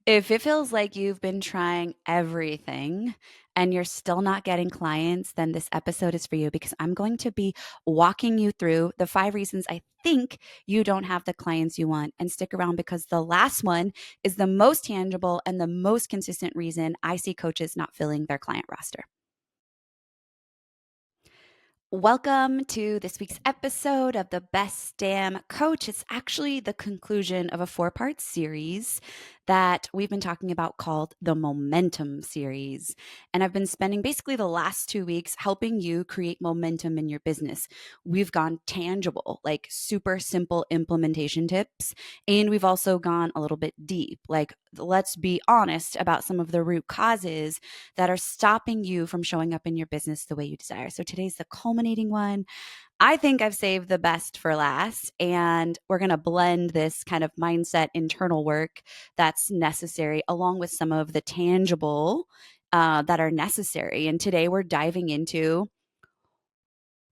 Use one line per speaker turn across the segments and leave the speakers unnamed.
If it feels like you've been trying everything and you're still not getting clients, then this episode is for you because I'm going to be walking you through the 5 reasons I think you don't have the clients you want. And stick around because the last one is the most tangible and the most consistent reason I see coaches not filling their client roster. Welcome to this week's episode of The Best Damn Coach. It's actually the conclusion of a 4-part series that we've been talking about called the Momentum Series. And I've been spending basically the last 2 weeks helping you create momentum in your business. We've gone tangible, like super simple implementation tips. And we've also gone a little bit deep, like let's be honest about some of the root causes that are stopping you from showing up in your business the way you desire. So today's the culminating one. I think I've saved the best for last, and we're going to blend this kind of mindset internal work that's necessary along with some of the tangible that are necessary. And today we're diving into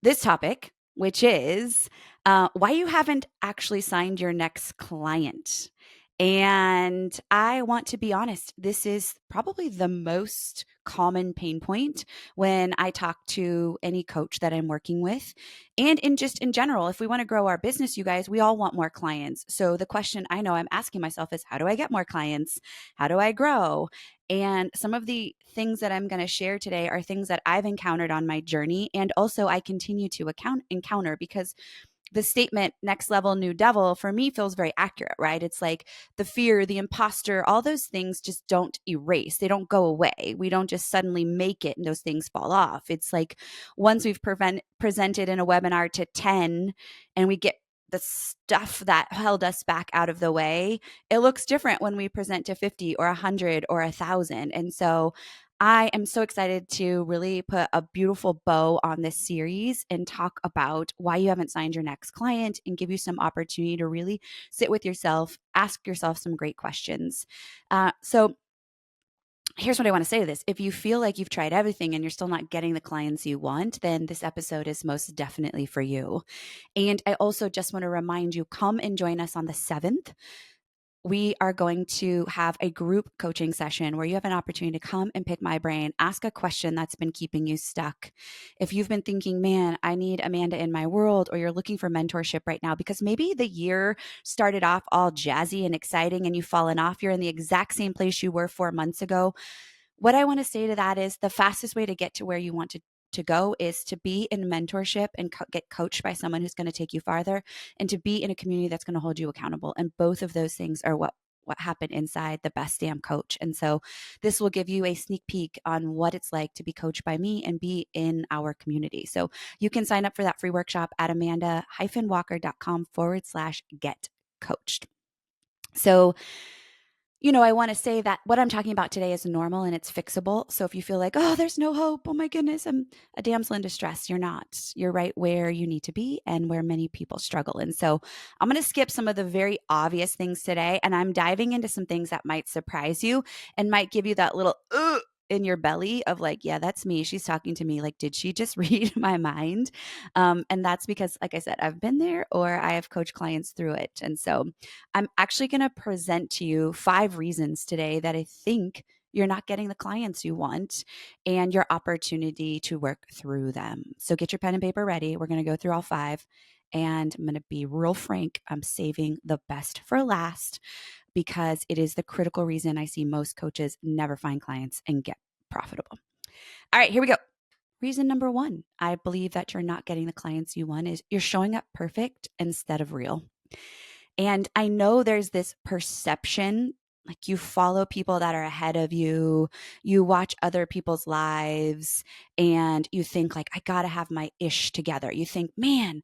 this topic, which is why you haven't actually signed your next client. And I want to be honest, this is probably the most common pain point when I talk to any coach that I'm working with. And in just in general, if we want to grow our business, you guys, we all want more clients. So the question I know I'm asking myself is, how do I get more clients? How do I grow? And some of the things that I'm going to share today are things that I've encountered on my journey. And also, I continue to encounter because the statement next level new devil for me feels very accurate, right? It's like the fear, the imposter, all those things just don't erase. They don't go away. We don't just suddenly make it and those things fall off. It's like once we've presented in a webinar to 10 and we get the stuff that held us back out of the way, it looks different when we present to 50 or 100 or 1,000. And so I am so excited to really put a beautiful bow on this series and talk about why you haven't signed your next client and give you some opportunity to really sit with yourself, ask yourself some great questions. So, here's what I want to say to this. If you feel like you've tried everything and you're still not getting the clients you want, then this episode is most definitely for you. And I also just want to remind you, come and join us on the 7th. We are going to have a group coaching session where you have an opportunity to come and pick my brain, ask a question that's been keeping you stuck. If you've been thinking, man, I need Amanda in my world, or you're looking for mentorship right now because maybe the year started off all jazzy and exciting and you've fallen off, you're in the exact same place you were 4 months ago. What I want to say to that is the fastest way to get to where you want to go is to be in mentorship and get coached by someone who's going to take you farther, and to be in a community that's going to hold you accountable. And both of those things are what happened inside the Best Damn Coach. And so this will give you a sneak peek on what it's like to be coached by me and be in our community. So you can sign up for that free workshop at amanda-walker.com/get coached. So I want to say that what I'm talking about today is normal and it's fixable. So if you feel like, oh, there's no hope, oh my goodness, I'm a damsel in distress, you're not. You're right where you need to be and where many people struggle. And so I'm going to skip some of the very obvious things today, and I'm diving into some things that might surprise you and might give you that little in your belly of like, yeah, that's me. She's talking to me. Like, did she just read my mind? And that's because, like I said, I've been there or I have coached clients through it. And so I'm actually going to present to you 5 reasons today that I think you're not getting the clients you want and your opportunity to work through them. So get your pen and paper ready. We're going to go through all 5. And I'm going to be real frank. I'm saving the best for last because it is the critical reason I see most coaches never find clients and get profitable. All right, here we go. Reason number 1, I believe that you're not getting the clients you want is you're showing up perfect instead of real. And I know there's this perception, like you follow people that are ahead of you, you watch other people's lives, and you think like, I gotta have my ish together. You think, man,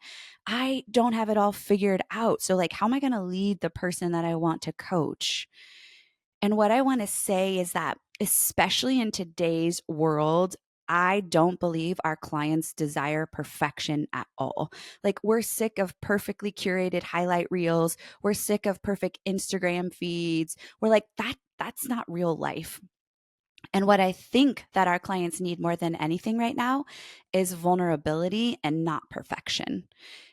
I don't have it all figured out. So like, how am I gonna lead the person that I want to coach? And what I want to say is that, especially in today's world, I don't believe our clients desire perfection at all. Like, we're sick of perfectly curated highlight reels. We're sick of perfect Instagram feeds. We're like, that's not real life. And what I think that our clients need more than anything right now is vulnerability and not perfection.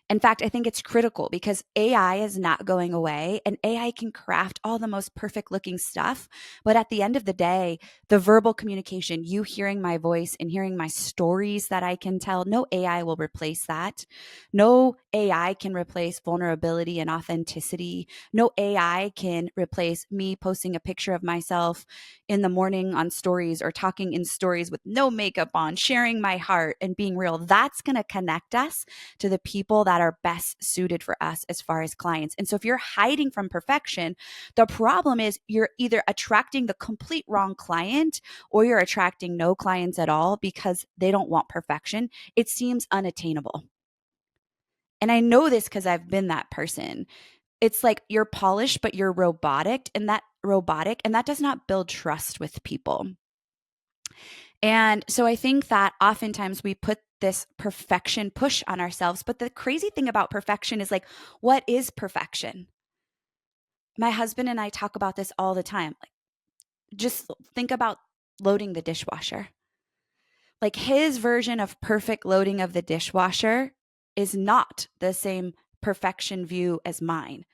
In fact, I think it's critical because AI is not going away and AI can craft all the most perfect looking stuff. But at the end of the day, the verbal communication, you hearing my voice and hearing my stories that I can tell, no AI will replace that. No AI can replace vulnerability and authenticity. No AI can replace me posting a picture of myself in the morning on stories or talking in stories with no makeup on, sharing my heart and being real. That's going to connect us to the people that are best suited for us as far as clients. And so if you're hiding from perfection, the problem is you're either attracting the complete wrong client or you're attracting no clients at all because they don't want perfection. It seems unattainable. And I know this because I've been that person. It's like you're polished, but you're robotic, and that does not build trust with people. And so I think that oftentimes we put this perfection push on ourselves. But the crazy thing about perfection is like, what is perfection? My husband and I talk about this all the time. Like, just think about loading the dishwasher. Like his version of perfect loading of the dishwasher is not the same perfection view as mine.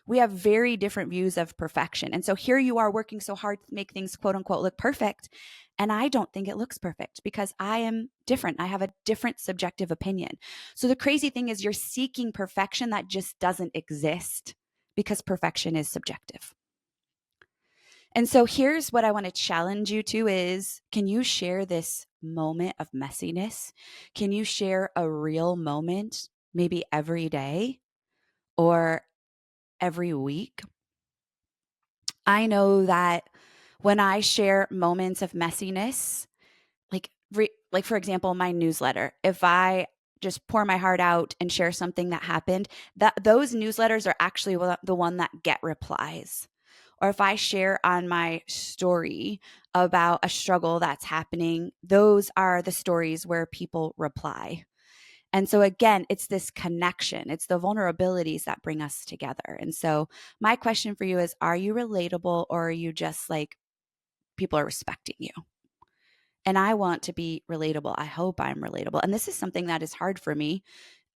We have very different views of perfection. And so here you are working so hard to make things quote unquote look perfect. And I don't think it looks perfect because I am different. I have a different subjective opinion. So the crazy thing is you're seeking perfection that just doesn't exist because perfection is subjective. And so here's what I want to challenge you to is, can you share this moment of messiness? Can you share a real moment, maybe every day or every week? I know that when I share moments of messiness, like for example, my newsletter, if I just pour my heart out and share something that happened, that those newsletters are actually the one that get replies. Or if I share on my story about a struggle that's happening, those are the stories where people reply. And so again, it's this connection, it's the vulnerabilities that bring us together. And so my question for you is, are you relatable or are you just like people are respecting you? And I want to be relatable. I hope I'm relatable. And this is something that is hard for me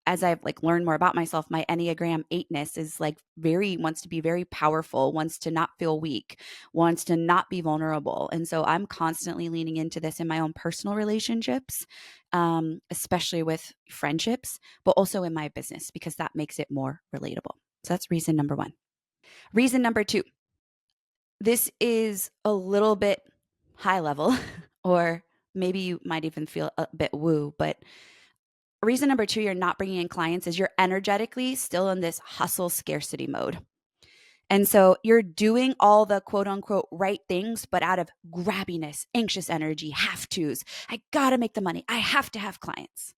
as I've like learned more about myself. My Enneagram 8ness is like wants to be very powerful, wants to not feel weak, wants to not be vulnerable. And so I'm constantly leaning into this in my own personal relationships, especially with friendships, but also in my business because that makes it more relatable. So that's reason number one. Reason number two, this is a little bit high level, or maybe you might even feel a bit woo, but reason number two, you're not bringing in clients is you're energetically still in this hustle scarcity mode. And so you're doing all the quote unquote right things, but out of grabbiness, anxious energy, have tos. I got to make the money. I have to have clients.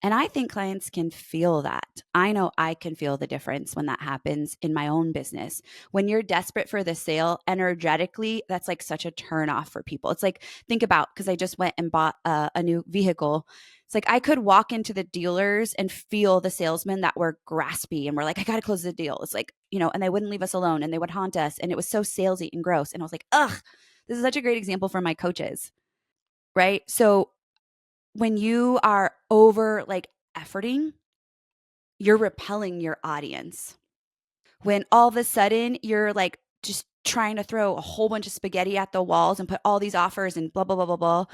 And I think clients can feel that. I know I can feel the difference when that happens in my own business. When you're desperate for the sale energetically, that's like such a turn off for people. It's like, think about, because I just went and bought a new vehicle. It's like I could walk into the dealers and feel the salesmen that were graspy and were like, I got to close the deal. It's like, and they wouldn't leave us alone and they would haunt us. And it was so salesy and gross. And I was like, ugh, this is such a great example for my coaches. Right. So when you are over like efforting, you're repelling your audience. When all of a sudden you're like just trying to throw a whole bunch of spaghetti at the walls and put all these offers and blah, blah, blah, blah,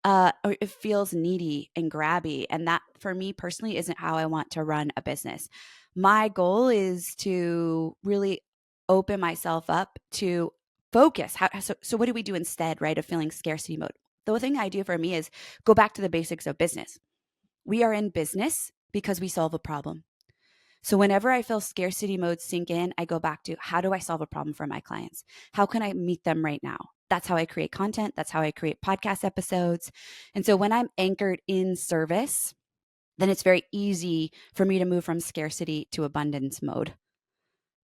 blah, it feels needy and grabby. And that for me personally isn't how I want to run a business. My goal is to really open myself up to focus. So what do we do instead, right, of feeling scarcity mode? The thing I do for me is go back to the basics of business. We are in business because we solve a problem. So whenever I feel scarcity mode sink in, I go back to how do I solve a problem for my clients? How can I meet them right now? That's how I create content. That's how I create podcast episodes. And so when I'm anchored in service, then it's very easy for me to move from scarcity to abundance mode.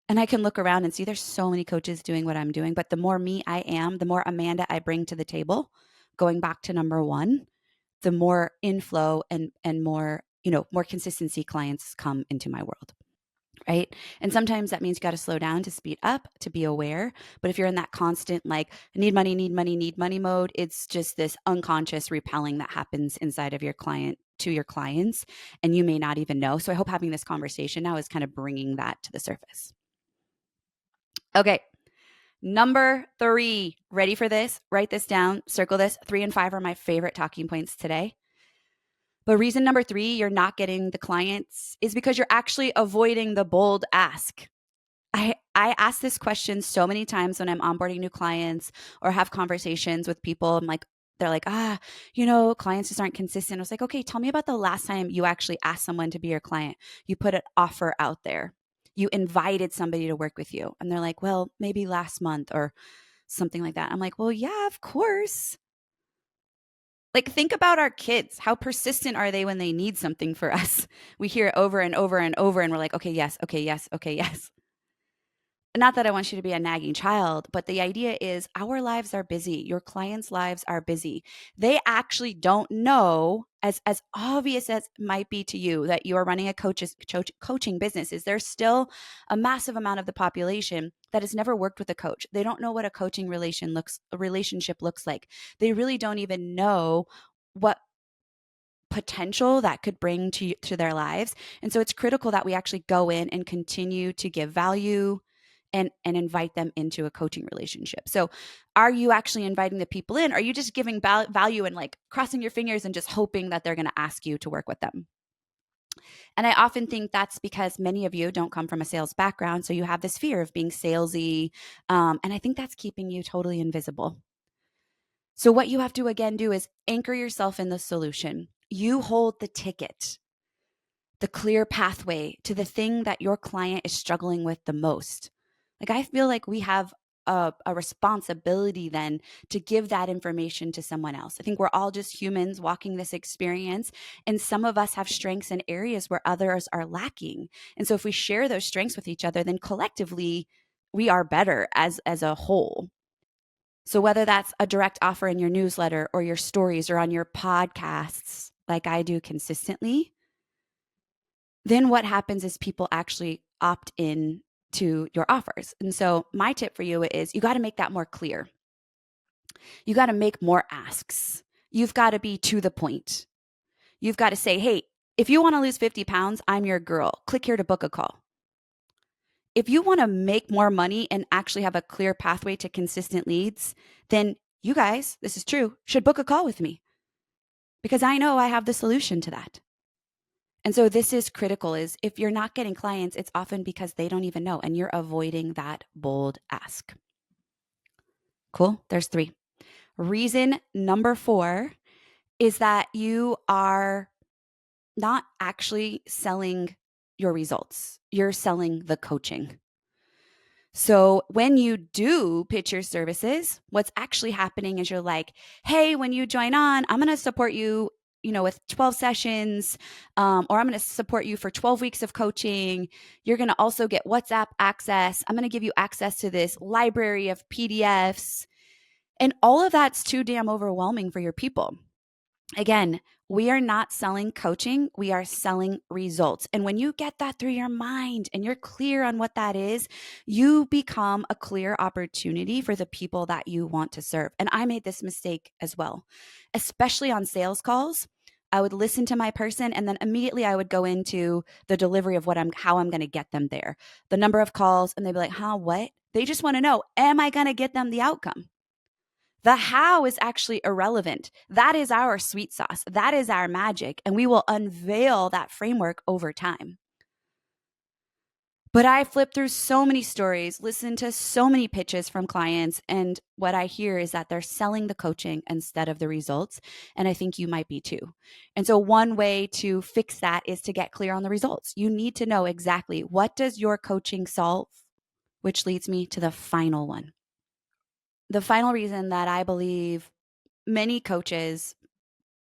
And I can look around and see there's so many coaches doing what I'm doing. But the more me I am, the more Amanda I bring to the table, going back to number one, the more inflow and more, more consistency clients come into my world. Right. And sometimes that means you got to slow down to speed up, to be aware. But if you're in that constant, like, need money, need money, need money mode, it's just this unconscious repelling that happens inside of your client to your clients, and you may not even know. So I hope having this conversation now is kind of bringing that to the surface. Okay. Number 3, ready for this? Write this down, circle this. 3 and 5 are my favorite talking points today. But reason number 3, you're not getting the clients is because you're actually avoiding the bold ask. I ask this question so many times when I'm onboarding new clients or have conversations with people. I'm like, they're like, clients just aren't consistent. I was like, okay, tell me about the last time you actually asked someone to be your client. You put an offer out there. You invited somebody to work with you. And they're like, well, maybe last month or something like that. I'm like, well, yeah, of course. Like, think about our kids. How persistent are they when they need something for us? We hear it over and over and over, and we're like, okay, yes, okay, yes, okay, yes. Not that I want you to be a nagging child, but the idea is our lives are busy. Your clients' lives are busy. They actually don't know, as obvious as it might be to you, that you are running a coaching business. Is there's still a massive amount of the population that has never worked with a coach. They don't know what a coaching relationship looks like. They really don't even know what potential that could bring to their lives. And so it's critical that we actually go in and continue to give value and invite them into a coaching relationship. So are you actually inviting the people in? Are you just giving value and like crossing your fingers and just hoping that they're going to ask you to work with them? And I often think that's because many of you don't come from a sales background. So you have this fear of being salesy. And I think that's keeping you totally invisible. So what you have to again do is anchor yourself in the solution. You hold the ticket, the clear pathway to the thing that your client is struggling with the most. Like, I feel like we have a responsibility then to give that information to someone else. I think we're all just humans walking this experience, and some of us have strengths in areas where others are lacking. And so if we share those strengths with each other, then collectively we are better as a whole. So whether that's a direct offer in your newsletter or your stories or on your podcasts, like I do consistently, then what happens is people actually opt in to your offers. And so my tip for you is you got to make that more clear. You got to make more asks. You've got to be to the point. You've got to say, hey, if you want to lose 50 pounds, I'm your girl. Click here to book a call. If you want to make more money and actually have a clear pathway to consistent leads, then you guys, this is true, should book a call with me because I know I have the solution to that. And so this is critical, is if you're not getting clients, it's often because they don't even know and you're avoiding that bold ask. Cool. There's 3. Reason number 4 is that you are not actually selling your results. You're selling the coaching. So when you do pitch your services, what's actually happening is you're like, hey, when you join on, I'm going to support you, with 12 sessions, or I'm going to support you for 12 weeks of coaching. You're going to also get WhatsApp access. I'm going to give you access to this library of PDFs. And all of that's too damn overwhelming for your people. Again, we are not selling coaching. We are selling results. And when you get that through your mind and you're clear on what that is, you become a clear opportunity for the people that you want to serve. And I made this mistake as well, especially on sales calls. I would listen to my person and then immediately I would go into the delivery of how I'm going to get them there. The number of calls, and they'd be like, what? They just want to know, am I going to get them the outcome? The how is actually irrelevant. That is our sweet sauce. That is our magic. And we will unveil that framework over time. But I flip through so many stories, listen to so many pitches from clients. And what I hear is that they're selling the coaching instead of the results. And I think you might be too. And so one way to fix that is to get clear on the results. You need to know exactly what does your coaching solve, which leads me to the final one. The final reason that I believe many coaches,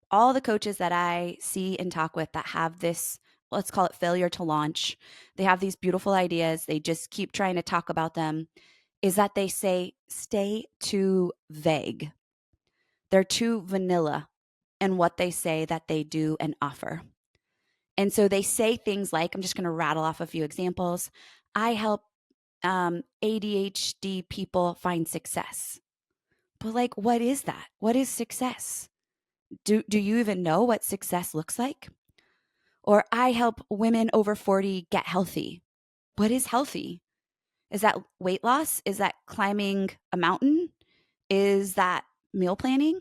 all the coaches that I see and talk with that have this, let's call it failure to launch, they have these beautiful ideas, they just keep trying to talk about them, is that they say, stay too vague. They're too vanilla in what they say that they do and offer. And so they say things like, I'm just going to rattle off a few examples. I help ADHD people find success. But like, what is that? What is success? Do you even know what success looks like? Or I help women over 40 get healthy. What is healthy? Is that weight loss? Is that climbing a mountain? Is that meal planning?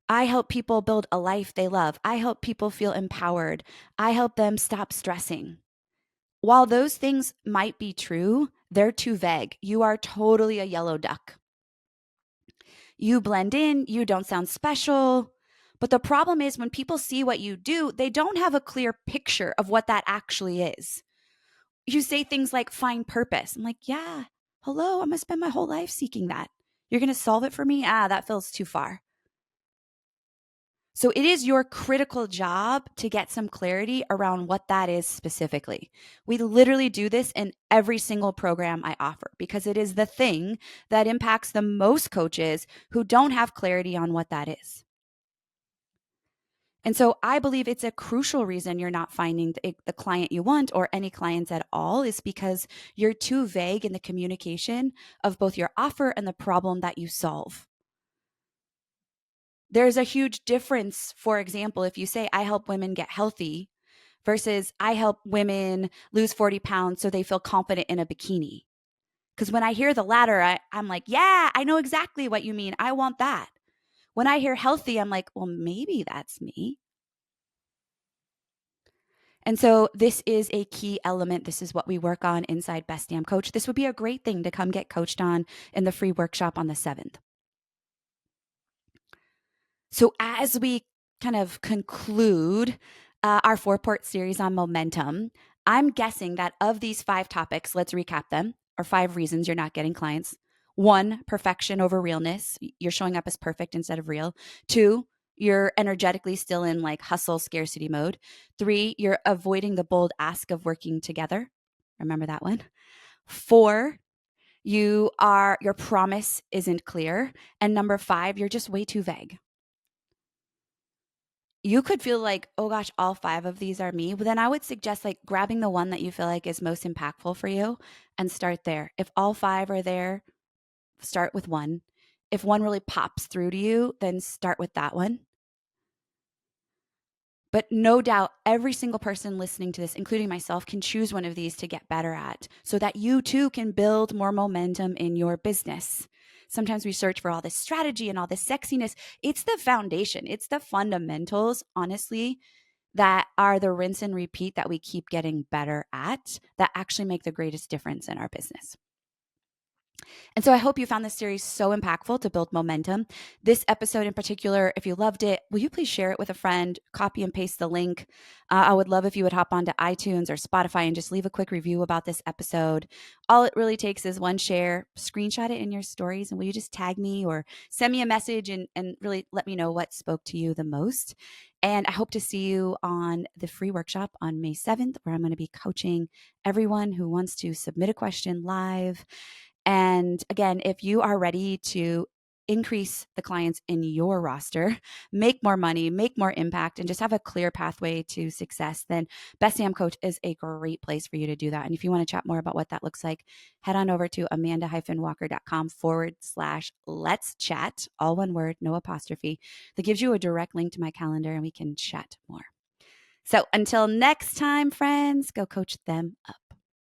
I help people build a life they love. I help people feel empowered. I help them stop stressing. While those things might be true, they're too vague. You are totally a yellow duck. You blend in, you don't sound special. But the problem is when people see what you do, they don't have a clear picture of what that actually is. You say things like find purpose. I'm like, yeah, hello, I'm going to spend my whole life seeking that. You're going to solve it for me? That feels too far. So it is your critical job to get some clarity around what that is specifically. We literally do this in every single program I offer because it is the thing that impacts the most coaches who don't have clarity on what that is. And so I believe it's a crucial reason you're not finding the client you want or any clients at all is because you're too vague in the communication of both your offer and the problem that you solve. There's a huge difference, for example, if you say, I help women get healthy versus I help women lose 40 pounds so they feel confident in a bikini. Because when I hear the latter, I'm like, yeah, I know exactly what you mean. I want that. When I hear healthy, I'm like, well, maybe that's me. And so this is a key element. This is what we work on inside Best Damn Coach. This would be a great thing to come get coached on in the free workshop on the 7th. So as we kind of conclude our 4-part series on momentum, I'm guessing that of these 5 topics, let's recap them, or 5 reasons you're not getting clients. 1, perfection over realness. You're showing up as perfect instead of real. 2, you're energetically still in like hustle scarcity mode. 3, you're avoiding the bold ask of working together. Remember that one. 4, your promise isn't clear. And number 5, you're just way too vague. You could feel like, oh gosh, all 5 of these are me. But then I would suggest like grabbing the one that you feel like is most impactful for you and start there. If all 5 are there, start with one. If one really pops through to you, then start with that one. But no doubt, every single person listening to this, including myself, can choose one of these to get better at so that you too can build more momentum in your business. Sometimes we search for all this strategy and all this sexiness. It's the foundation, it's the fundamentals, honestly, that are the rinse and repeat that we keep getting better at that actually make the greatest difference in our business. And so I hope you found this series so impactful to build momentum. This episode in particular, if you loved it, will you please share it with a friend, copy and paste the link? I would love if you would hop onto iTunes or Spotify and just leave a quick review about this episode. All it really takes is one share, screenshot it in your stories, and will you just tag me or send me a message and really let me know what spoke to you the most. And I hope to see you on the free workshop on May 7th, where I'm going to be coaching everyone who wants to submit a question live. And again, if you are ready to increase the clients in your roster, make more money, make more impact, and just have a clear pathway to success, then Best Damn Coach is a great place for you to do that. And if you want to chat more about what that looks like, head on over to amanda-walker.com/let's chat, all one word, no apostrophe. That gives you a direct link to my calendar and we can chat more. So until next time, friends, go coach them up.